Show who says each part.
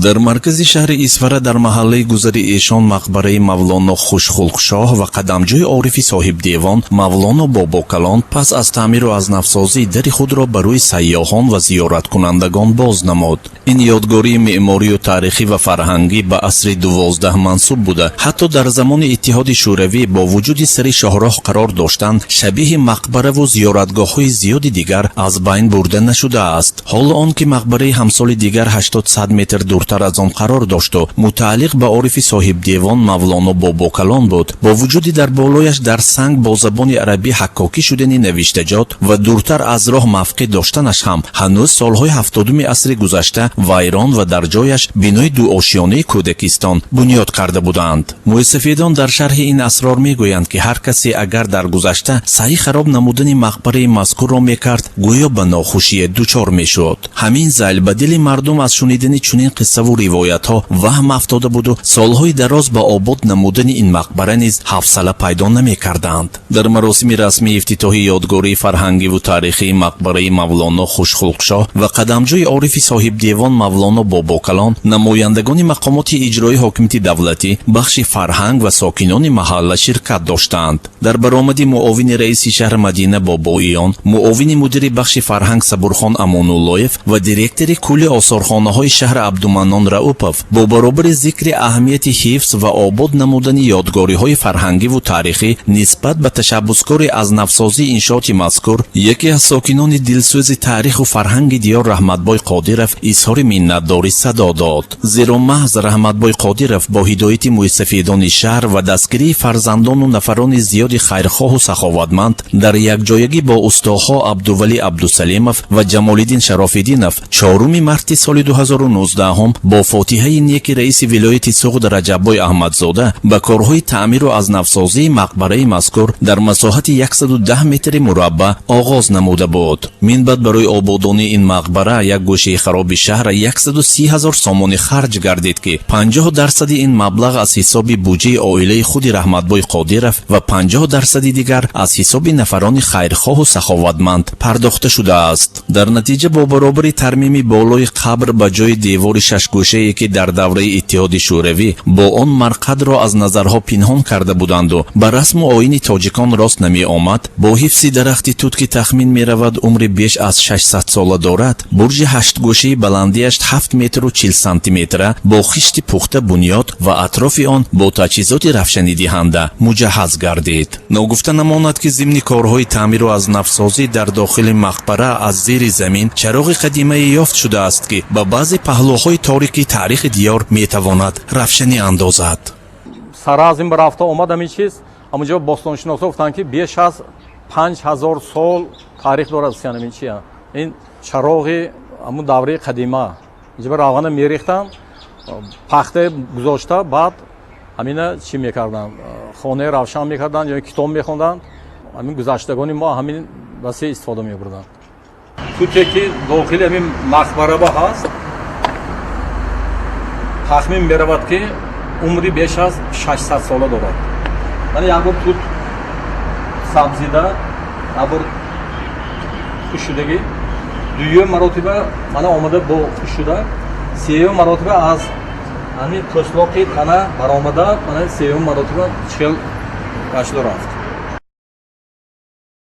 Speaker 1: در مرکز شهر اسفره در محله گذر ایشان مقبره مولانا خوشخلقشاه و قدمجوی عارف صاحب دیوان مولانا باباکلان پس از تعمیر و از نفسازی در خود را برای سیاحان و زیارت کنندگان باز نمود. این یادگاری معماری و تاریخی و فرهنگی به عصر 12 منسوب بوده. حتی در زمان اتحاد شوروی با وجود سر شاهراه قرار داشتند، شبیه مقبره و زیارتگاه‌های زیادی دیگر از بین برده نشده است. حال آن که مقبره همسال دیگر 800 متر دورتر از آن قرار داشت و متعلق به عارف صاحب دیوان مولانا باباکلان بود، با وجودی در بالایش در سنگ با زبان عربی حکاکی شدنی نوشتجات و دورتر از راه مفقود داشتنش هم هنوز سالهای 70 عصر گذشته ویران و در جایش بنای دو آشیانه کودکستان بنیاد کرده بودند. موسفیدان در شرح این اسرار میگویند که هر کسی اگر در گذشته سعی خراب نمودن مقبره مذکور را میکرد، گویا به ناخوشی دچار میشد. همین ذیل به دل مردم از شنیدن چنین قصه و روایت ها وهم افتاده بود و سالهای دراز به آباد نمودن این مقبره نیز حوصله پیدا نمیکردند. در مراسم رسمی افتتاحی یادگاری فرهنگی و تاریخی مقبره مولانا خوشخلقشاه و قدمجوی عارف صاحب دیوان مولانا باباکلان، نمایندگان مقامات اجرایی حاکمیت دولتی، بخش فرهنگ و ساکنان محله شرکت داشتند. در برآمد معاون رئیس شهر مدینه باباییان، معاون مدیر بخش فرهنگ صبورخان امان‌اللهیف و دیرکتور کل آثارخانه‌های شهر عبدالمنان رؤوفов با برابر ذکر اهمیت حفظ و آباد نمودن یادگاری‌های فرهنگی و تاریخی نسبت به تشبثکار از نفسازی انشاءات مذکور، یکی از ساکنان دلسوز تاریخ و فرهنگ دیار رحمتبای قادرов اظهار منتداری صدا داد. زیرا محض رحمتبای قادرов با هدایت موسفیدان شهر و دستگیری فرزندان و نفران زیاد خیرخواه و سخاوتمند در یک جایگی با استاها عبدولی عبدالسلیمov و جمالالدین شراف‌الدینov 4 مارس سال 2019 هم با فاتحه نیک رئیس ولایت سوغد رجب‌بای احمدزاده به کارهای تعمیر و از نفسازی مقبره مذکور در مساحت 110 متر مربع آغاز نموده بود. من بعد برای آبادانی این مقبره یک گوشه خراب شهر 130,000 سامان خرج گردید که 50% این مبلغ از حساب بودجه عائله خود رحمتبای قادرов و 50% دیگر از حساب نفران خیرخواه و سخاوتمند پرداخته شده است. در نتیجه با برابر ترمیم بالای قبر به جای دیوار 6 گوشه‌ای که در دوره اتحاد شوروی با آن مرقد را از نظرها پنهان کرده بودند و به رسم و آیین تاجیکان راست نمی آمد، با حفظ درختی توت که تخمین می رود عمر بیش از 600 ساله دارد، برج 8 گوشه بلندیش 7 متر و 40 سانتی متر با خشت پخته بنیاد و اطراف آن با تجهیزات روشنی دهنده مجهز گردید. ناگفته نماند که ضمن کارهای تعمیر و از نفسازی در داخل مقبره از زیر زمین چراغ قدیمی یافت شده است که به بعضی پهلوهای تاریکی تاریخ دیار می تواند روشنی اندازد.
Speaker 2: سرازم برافته اومد همین چیز، همونجا باستانشناسا گفتن که بیش از 5000 سال تاریخ دارد. همین چیه؟ این چراغ همون دوره قدیمه اینجا روغن میریختن، پخته گذاشته، بعد همین چی میکردن؟ خانه روشن میکردن یا کتاب میخوندن. همین گذشتگان ما همین واسه استفاده میبردن. تو که داخل همین مقبره با هست، تخمین میرود که عمری بیش از 600 ساله دارد. من یک بار توت سبزیده، یک بار خوششدگی، دوم مرتبه من آمده با خوششده، سوم مرتبه از همین پوستلاقی تنه برآمده، من سوم مرتبه 40 گشت رفت.